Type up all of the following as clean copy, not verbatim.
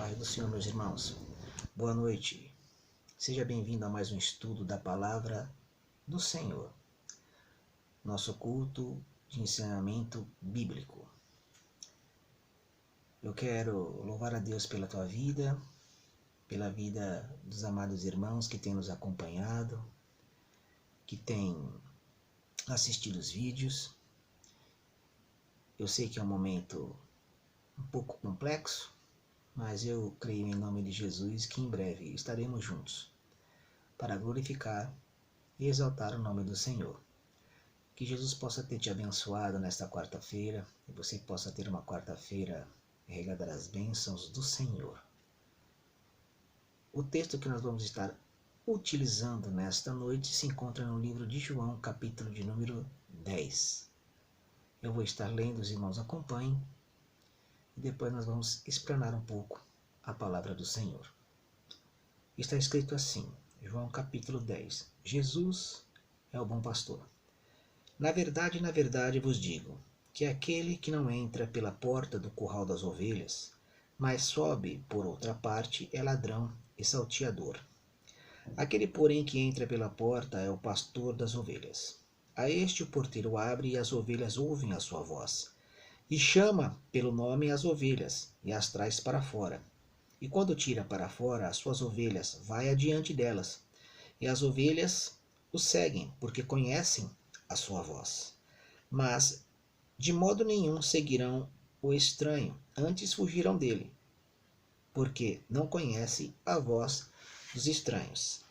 paz do Senhor, meus irmãos. Boa noite. Seja bem-vindo a mais um estudo da Palavra do Senhor. Nosso culto de ensinamento bíblico. Eu quero louvar a Deus pela tua vida, pela vida dos amados irmãos que têm nos acompanhado, que têm assistido os vídeos. Eu sei que é um momento um pouco complexo, mas eu creio em nome de Jesus que em breve estaremos juntos para glorificar e exaltar o nome do Senhor. Que Jesus possa ter te abençoado nesta quarta-feira e você possa ter uma quarta-feira regada das bênçãos do Senhor. O texto que nós vamos estar utilizando nesta noite se encontra no livro de João, capítulo de número 10. Eu vou estar lendo, os irmãos acompanhem, e depois nós vamos explanar um pouco a palavra do Senhor. Está escrito assim, João capítulo 10. Jesus é o bom pastor. Na verdade vos digo, que aquele que não entra pela porta do curral das ovelhas, mas sobe por outra parte, é ladrão e salteador. Aquele, porém, que entra pela porta é o pastor das ovelhas. A este o porteiro abre e as ovelhas ouvem a sua voz. E chama pelo nome as ovelhas e as traz para fora. E quando tira para fora as suas ovelhas, vai adiante delas. E as ovelhas o seguem, porque conhecem a sua voz. Mas de modo nenhum seguirão o estranho, antes fugirão dele, porque não conhecem a voz dos estranhos.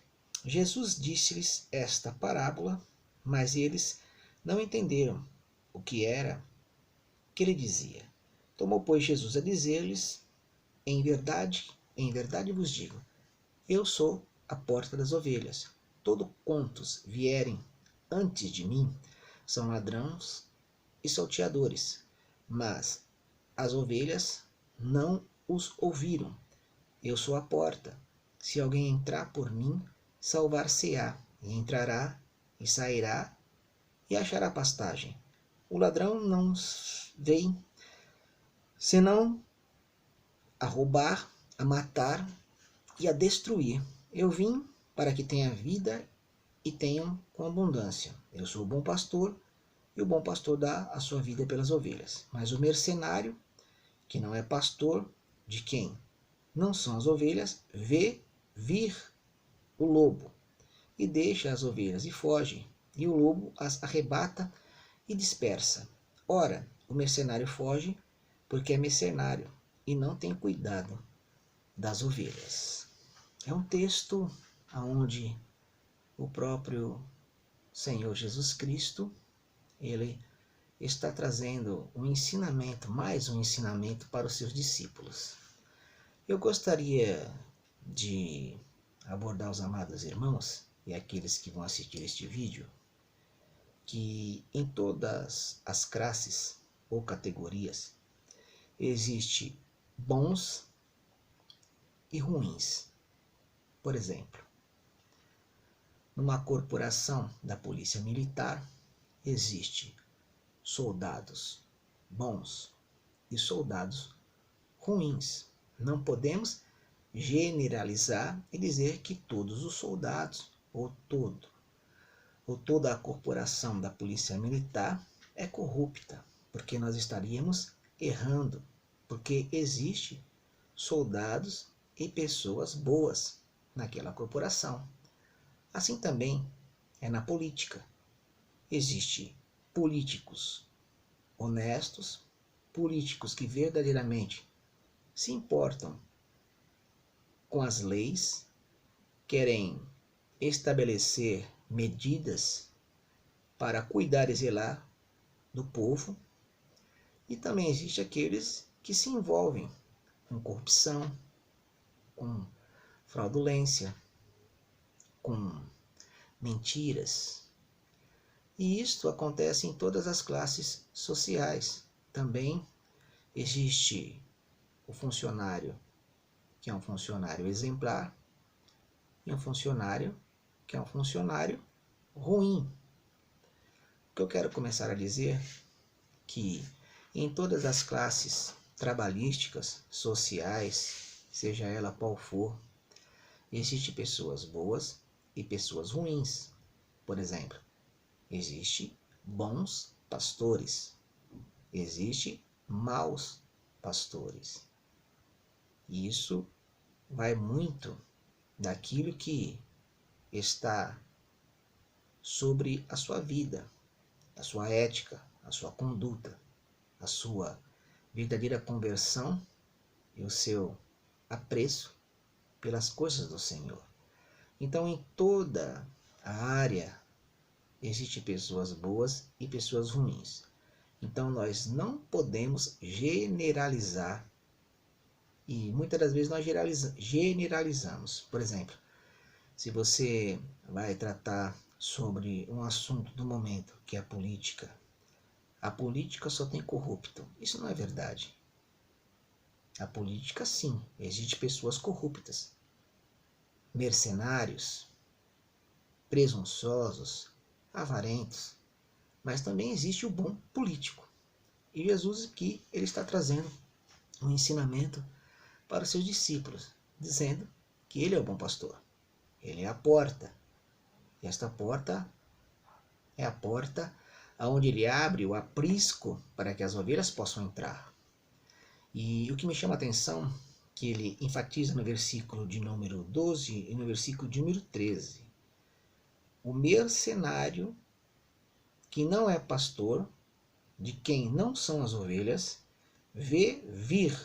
Jesus disse-lhes esta parábola, mas eles não entenderam o que era que ele dizia. Tomou, pois, Jesus a dizer-lhes, em verdade vos digo, eu sou a porta das ovelhas. Todos quantos vierem antes de mim são ladrões e salteadores, mas as ovelhas não os ouviram. Eu sou a porta. Se alguém entrar por mim, salvar-se-á, e entrará e sairá e achará pastagem. O ladrão não vem senão a roubar, a matar e a destruir. Eu vim para que tenha vida e tenham com abundância. Eu sou o bom pastor, e o bom pastor dá a sua vida pelas ovelhas. Mas o mercenário, que não é pastor, de quem não são as ovelhas, vê vir o lobo, e deixa as ovelhas e foge, e o lobo as arrebata e dispersa. Ora, o mercenário foge porque é mercenário e não tem cuidado das ovelhas. É um texto onde o próprio Senhor Jesus Cristo, ele está trazendo um ensinamento, mais um ensinamento para os seus discípulos. Eu gostaria de abordar os amados irmãos e aqueles que vão assistir este vídeo, que em todas as classes ou categorias existe bons e ruins. Por exemplo, numa corporação da polícia militar existe soldados bons e soldados ruins. Não podemos generalizar e dizer que todos os soldados ou toda a corporação da polícia militar é corrupta, porque nós estaríamos errando, porque existe soldados e pessoas boas naquela corporação. Assim também é na política. Existem políticos honestos, políticos que verdadeiramente se importam com as leis, querem estabelecer medidas para cuidar e zelar do povo, e também existem aqueles que se envolvem com corrupção, com fraudulência, com mentiras. E isto acontece em todas as classes sociais. Também existe o funcionário, que é um funcionário exemplar, e um funcionário que é um funcionário ruim. O que eu quero começar a dizer que em todas as classes trabalhísticas, sociais, seja ela qual for. Existem pessoas boas e pessoas ruins. Por exemplo, existem bons pastores, existem maus pastores. Isso vai muito daquilo que está sobre a sua vida, a sua ética, a sua conduta, a sua verdadeira conversão e o seu apreço pelas coisas do Senhor. Então, em toda a área, existem pessoas boas e pessoas ruins. Então, nós não podemos generalizar, e muitas das vezes nós generalizamos. Por exemplo, se você vai tratar sobre um assunto do momento, que é a política só tem corrupto. Isso não é verdade. A política, sim, existem pessoas corruptas, mercenários, presunçosos, avarentos, mas também existe o bom político. E Jesus aqui, ele está trazendo um ensinamento para os seus discípulos, dizendo que ele é o bom pastor. Ele é a porta. E esta porta é a porta onde ele abre o aprisco para que as ovelhas possam entrar. E o que me chama a atenção, que ele enfatiza no versículo de número 12 e no versículo de número 13. O mercenário, que não é pastor, de quem não são as ovelhas, vê vir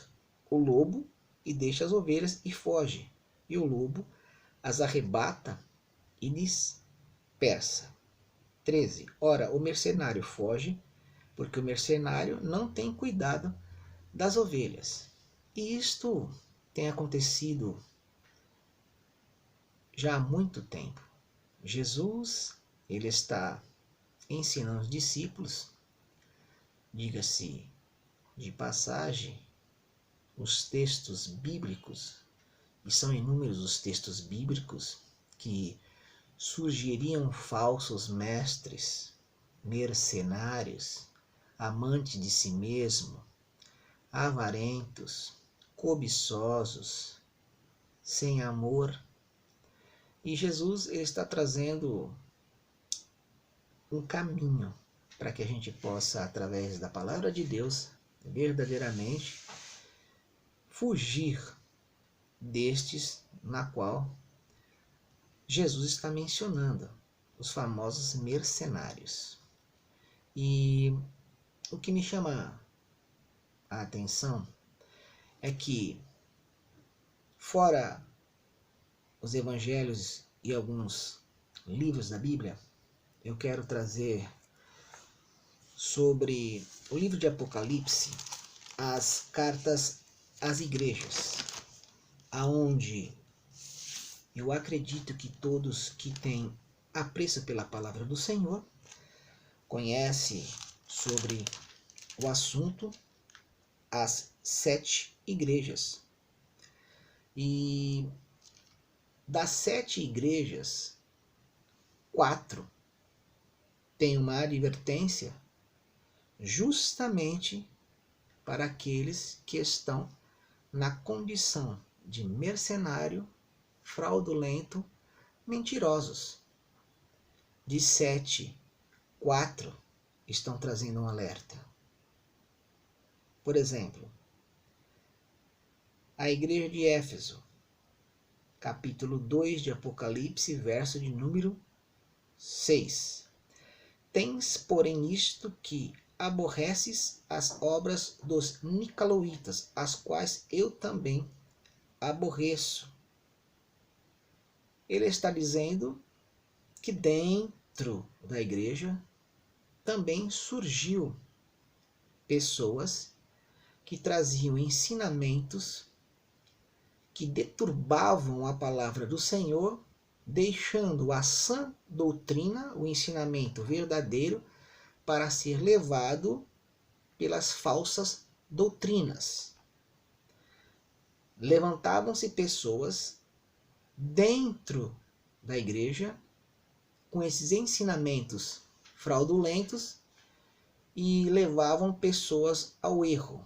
o lobo e deixa as ovelhas e foge. E o lobo as arrebata e dispersa. 13. Ora, o mercenário foge, porque o mercenário não tem cuidado das ovelhas. E isto tem acontecido já há muito tempo. Jesus, ele está ensinando os discípulos, diga-se de passagem, os textos bíblicos, e são inúmeros os textos bíblicos que surgiriam falsos mestres, mercenários, amantes de si mesmo, avarentos, cobiçosos, sem amor. E Jesus, ele está trazendo um caminho para que a gente possa, através da palavra de Deus, verdadeiramente fugir destes na qual Jesus está mencionando, os famosos mercenários. E o que me chama a atenção é que, fora os evangelhos e alguns livros da Bíblia, eu quero trazer sobre o livro de Apocalipse, as cartas às igrejas, aonde eu acredito que todos que têm apreço pela palavra do Senhor conhecem sobre o assunto, as 7 igrejas. E das 7 igrejas, 4 têm uma advertência justamente para aqueles que estão na condição de mercenário, fraudulento, mentirosos. De 7, 4 estão trazendo um alerta. Por exemplo, a igreja de Éfeso, capítulo 2 de Apocalipse, verso de número 6. Tens, porém, isto que aborreces as obras dos nicolaítas, as quais eu também aborreço. Ele está dizendo que dentro da igreja também surgiu pessoas que traziam ensinamentos que deturbavam a palavra do Senhor, deixando a sã doutrina, o ensinamento verdadeiro, para ser levado pelas falsas doutrinas. Levantavam-se pessoas dentro da igreja com esses ensinamentos fraudulentos e levavam pessoas ao erro.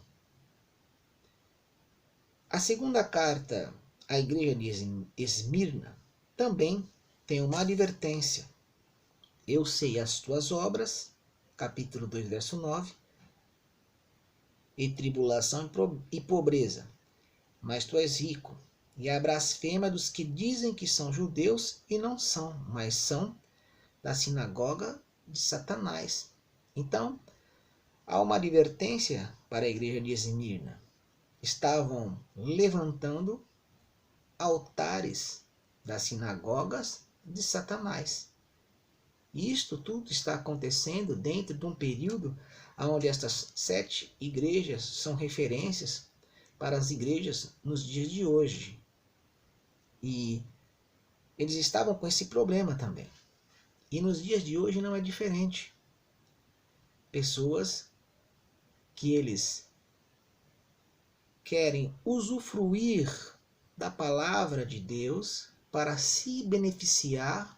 A segunda carta à igreja de Esmirna também tem uma advertência. Eu sei as tuas obras, capítulo 2, verso 9, e tribulação e pobreza, mas tu és rico, e a blasfêmia dos que dizem que são judeus e não são, mas são da sinagoga de Satanás. Então, há uma advertência para a igreja de Esmirna. Estavam levantando altares das sinagogas de Satanás. E isto tudo está acontecendo dentro de um período onde estas 7 igrejas são referências para as igrejas nos dias de hoje. E eles estavam com esse problema também. E nos dias de hoje não é diferente. Pessoas que eles querem usufruir da palavra de Deus para se beneficiar,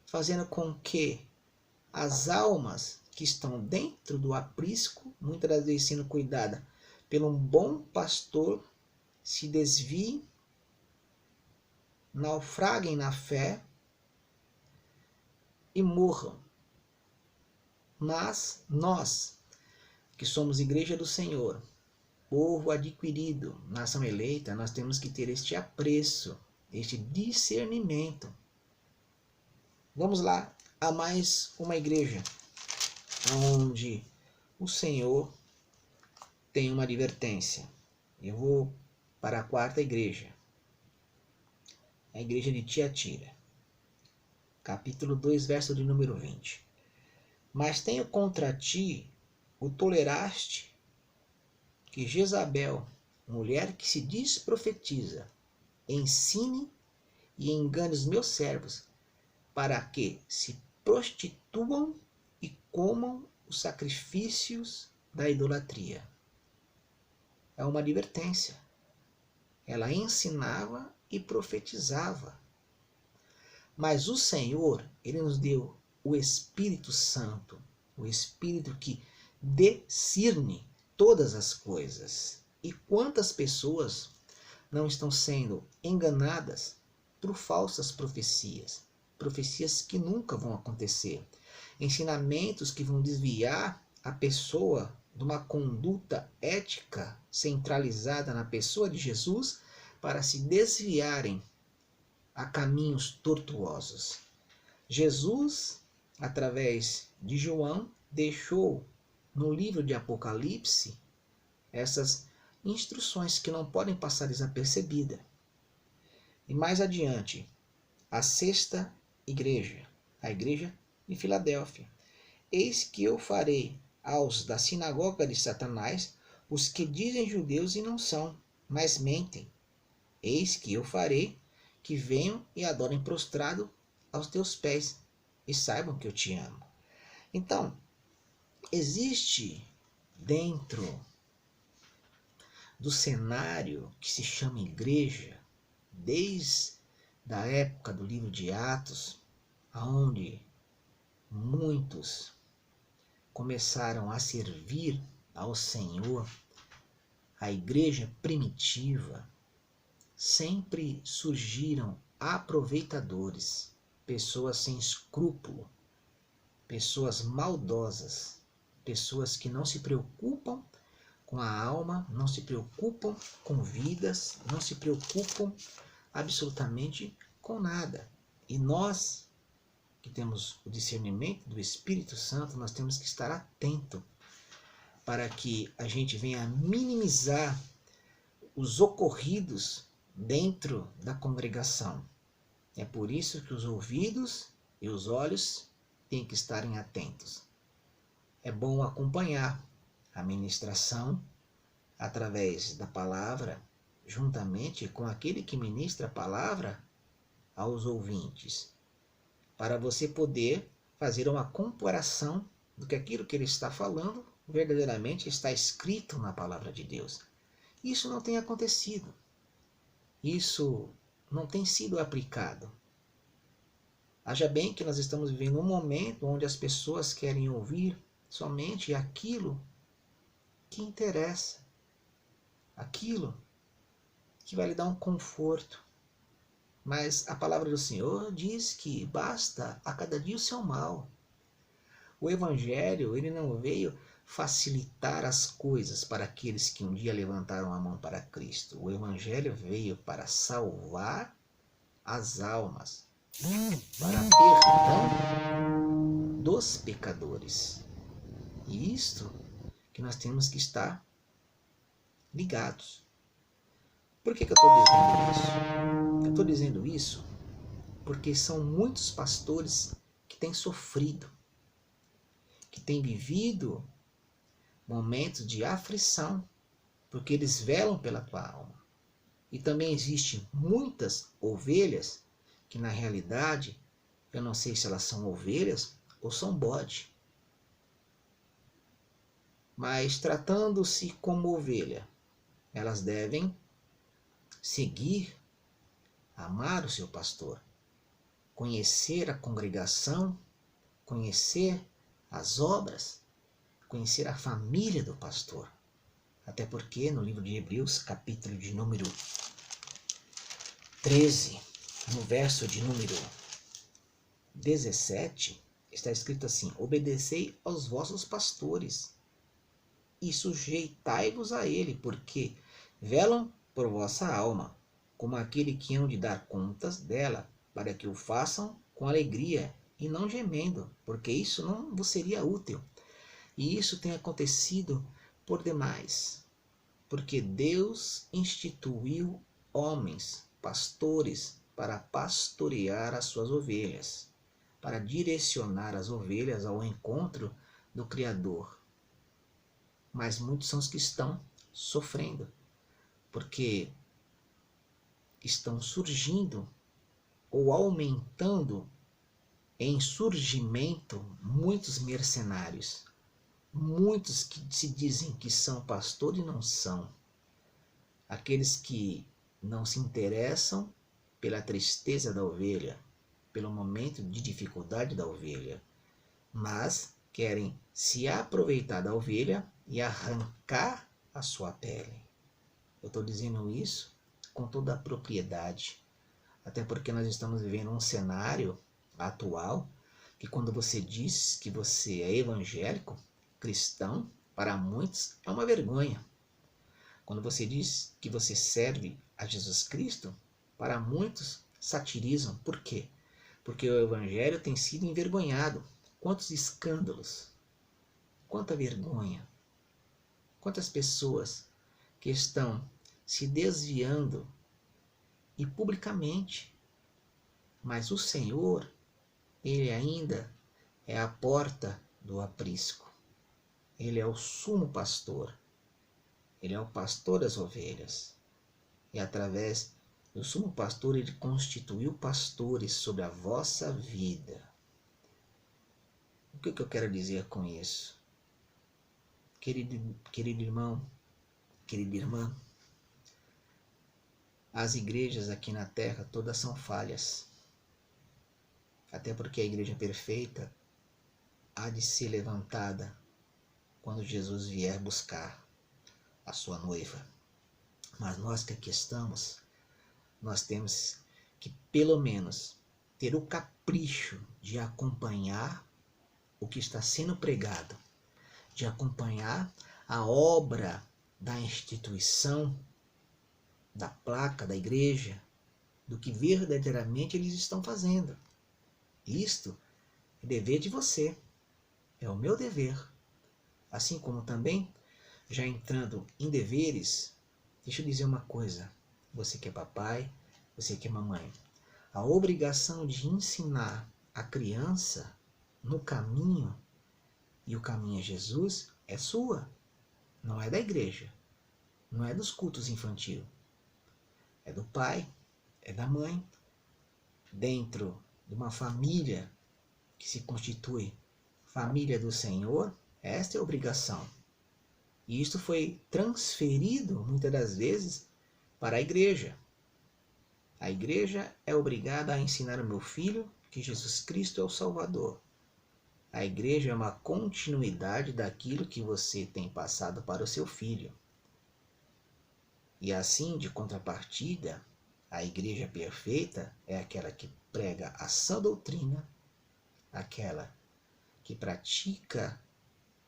fazendo com que as almas que estão dentro do aprisco, muitas das vezes sendo cuidadas por um bom pastor, se desviem, naufraguem na fé e morram. Mas nós, que somos igreja do Senhor, povo adquirido, nação eleita, nós temos que ter este apreço, este discernimento. Vamos lá a mais uma igreja onde o Senhor tem uma advertência. Eu vou para a quarta igreja, a igreja de Tiatira, capítulo 2, verso de número 20. Mas tenho contra ti o toleraste que Jezabel, mulher que se diz profetiza, ensine e engane os meus servos, para que se prostituam e comam os sacrifícios da idolatria. É uma advertência. Ela ensinava e profetizava. Mas o Senhor, Ele nos deu o Espírito Santo, o Espírito que discerne todas as coisas. E quantas pessoas não estão sendo enganadas por falsas profecias, profecias que nunca vão acontecer, ensinamentos que vão desviar a pessoa de uma conduta ética centralizada na pessoa de Jesus para se desviarem a caminhos tortuosos. Jesus, através de João, deixou no livro de Apocalipse essas instruções que não podem passar desapercebidas. E mais adiante, a sexta igreja, a igreja de Filadélfia. Eis que eu farei aos da sinagoga de Satanás os que dizem judeus e não são, mas mentem. Eis que eu farei que venham e adorem prostrado aos teus pés e saibam que eu te amo. Então, existe dentro do cenário que se chama igreja, desde a época do livro de Atos, onde muitos começaram a servir ao Senhor, a igreja primitiva, sempre surgiram aproveitadores, pessoas sem escrúpulo, pessoas maldosas, pessoas que não se preocupam com a alma, não se preocupam com vidas, não se preocupam absolutamente com nada. E nós, que temos o discernimento do Espírito Santo, nós temos que estar atento para que a gente venha minimizar os ocorridos dentro da congregação. É por isso que os ouvidos e os olhos têm que estarem atentos. É bom acompanhar a ministração através da palavra, juntamente com aquele que ministra a palavra aos ouvintes, para você poder fazer uma comparação do que aquilo que ele está falando verdadeiramente está escrito na palavra de Deus. Isso não tem acontecido. Isso não tem sido aplicado. Haja bem que nós estamos vivendo um momento onde as pessoas querem ouvir somente aquilo que interessa, aquilo que vai lhe dar um conforto. Mas a palavra do Senhor diz que basta a cada dia o seu mal. O Evangelho, ele não veio facilitar as coisas para aqueles que um dia levantaram a mão para Cristo. O Evangelho veio para salvar as almas, para perdão dos pecadores. E isto que nós temos que estar ligados. Por que eu estou dizendo isso? Eu estou dizendo isso porque são muitos pastores que têm sofrido, que têm vivido momentos de aflição, porque eles velam pela tua alma. E também existem muitas ovelhas que na realidade, eu não sei se elas são ovelhas ou são bode. Mas tratando-se como ovelha, elas devem seguir, amar o seu pastor, conhecer a congregação, conhecer as obras, conhecer a família do pastor. Até porque no livro de Hebreus, capítulo de número 13, no verso de número 17, está escrito assim: obedecei aos vossos pastores e sujeitai-vos a ele, porque velam por vossa alma, como aquele que hão de dar contas dela, para que o façam com alegria e não gemendo, porque isso não vos seria útil. E isso tem acontecido por demais, porque Deus instituiu homens, pastores, para pastorear as suas ovelhas, para direcionar as ovelhas ao encontro do Criador. Mas muitos são os que estão sofrendo, porque estão surgindo ou aumentando em surgimento muitos mercenários, muitos que se dizem que são pastores e não são, aqueles que não se interessam pela tristeza da ovelha, pelo momento de dificuldade da ovelha, mas querem se aproveitar da ovelha e arrancar a sua pele. Eu estou dizendo isso com toda a propriedade, até porque nós estamos vivendo um cenário atual que quando você diz que você é evangélico, cristão, para muitos é uma vergonha. Quando você diz que você serve a Jesus Cristo, para muitos satirizam. Por quê? Porque o evangelho tem sido envergonhado. Quantos escândalos, quanta vergonha, quantas pessoas que estão se desviando e publicamente. Mas o Senhor, Ele ainda é a porta do aprisco. Ele é o sumo pastor. Ele é o pastor das ovelhas. E através do sumo pastor, Ele constituiu pastores sobre a vossa vida. O que eu quero dizer com isso? Querido irmão, querida irmã, as igrejas aqui na terra todas são falhas. Até porque a igreja perfeita há de ser levantada quando Jesus vier buscar a sua noiva. Mas nós que aqui estamos, nós temos que pelo menos ter o capricho de acompanhar o que está sendo pregado, de acompanhar a obra da instituição, da placa, da igreja, do que verdadeiramente eles estão fazendo. Isto é dever de você, é o meu dever. Assim como também, já entrando em deveres, deixa eu dizer uma coisa. Você que é papai, você que é mamãe, a obrigação de ensinar a criança no caminho, e o caminho é Jesus, é sua, não é da igreja, não é dos cultos infantis, é do pai, é da mãe, dentro de uma família que se constitui família do Senhor. Esta é a obrigação. E isto foi transferido, muitas das vezes, para a igreja. A igreja é obrigada a ensinar o meu filho que Jesus Cristo é o Salvador. A igreja é uma continuidade daquilo que você tem passado para o seu filho. E assim, de contrapartida, a igreja perfeita é aquela que prega a sã doutrina, aquela que pratica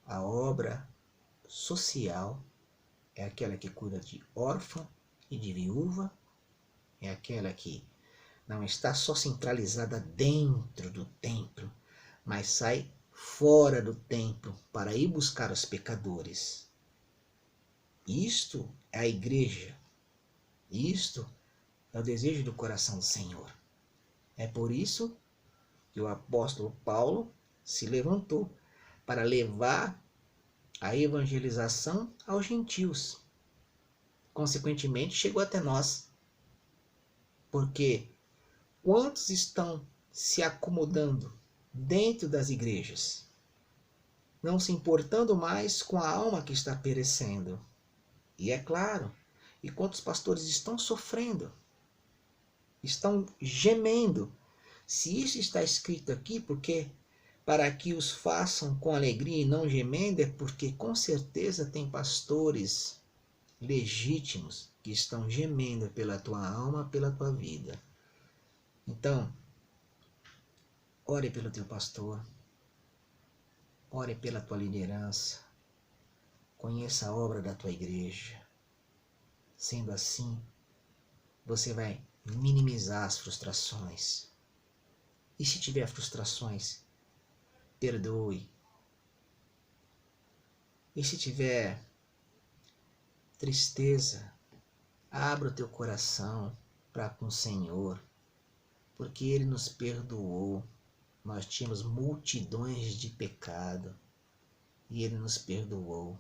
a obra social, é aquela que cuida de órfã e de viúva, é aquela que não está só centralizada dentro do templo, mas sai fora do templo para ir buscar os pecadores. Isto é a igreja. Isto é o desejo do coração do Senhor. É por isso que o apóstolo Paulo se levantou para levar a evangelização aos gentios. Consequentemente, chegou até nós. Porque quantos estão se acomodando dentro das igrejas, não se importando mais com a alma que está perecendo? E é claro, e quantos pastores estão sofrendo, estão gemendo. Se isso está escrito aqui, porque para que os façam com alegria e não gemendo, é porque com certeza tem pastores legítimos que estão gemendo pela tua alma, pela tua vida. Então, ore pelo teu pastor, ore pela tua liderança, conheça a obra da tua igreja. Sendo assim, você vai minimizar as frustrações. E se tiver frustrações, perdoe. E se tiver tristeza, abra o teu coração para com o Senhor, porque Ele nos perdoou. Nós tínhamos multidões de pecado e Ele nos perdoou.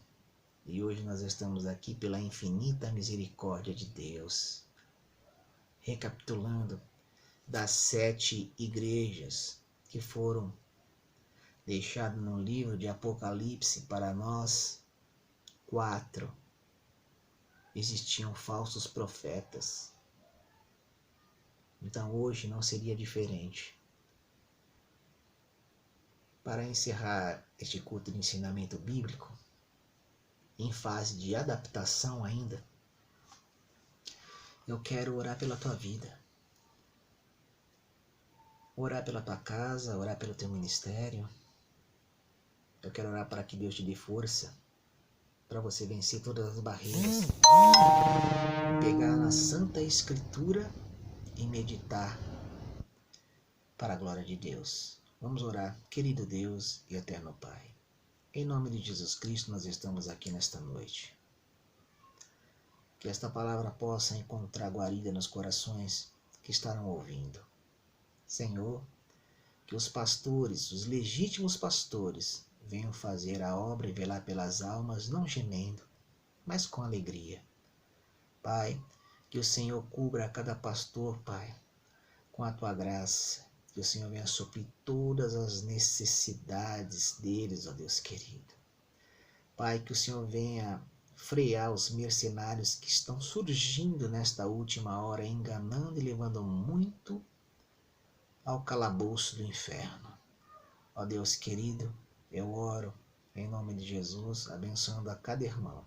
E hoje nós estamos aqui pela infinita misericórdia de Deus. Recapitulando, das 7 igrejas que foram deixadas no livro de Apocalipse para nós, 4 existiam falsos profetas. Então hoje não seria diferente. Para encerrar este culto de ensinamento bíblico, em fase de adaptação ainda, eu quero orar pela tua vida, orar pela tua casa, orar pelo teu ministério. Eu quero orar para que Deus te dê força para você vencer todas as barreiras, pegar na Santa Escritura e meditar para a glória de Deus. Vamos orar. Querido Deus e eterno Pai, em nome de Jesus Cristo nós estamos aqui nesta noite. Que esta palavra possa encontrar guarida nos corações que estarão ouvindo. Senhor, que os pastores, os legítimos pastores, venham fazer a obra e velar pelas almas, não gemendo, mas com alegria. Pai, que o Senhor cubra cada pastor, Pai, com a tua graça. Que o Senhor venha suprir todas as necessidades deles, ó Deus querido. Pai, que o Senhor venha frear os mercenários que estão surgindo nesta última hora, enganando e levando muito ao calabouço do inferno. Ó Deus querido, eu oro em nome de Jesus, abençoando a cada irmão.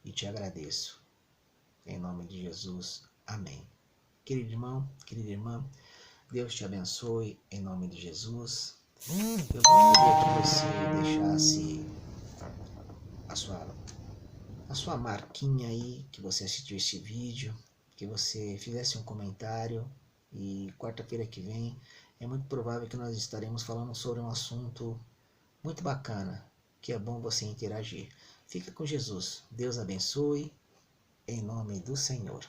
E te agradeço. Em nome de Jesus. Amém. Querido irmão, querida irmã, Deus te abençoe em nome de Jesus. Eu gostaria que você deixasse a sua marquinha aí, que você assistiu esse vídeo, que você fizesse um comentário, e quarta-feira que vem é muito provável que nós estaremos falando sobre um assunto muito bacana, que é bom você interagir. Fica com Jesus. Deus abençoe, em nome do Senhor.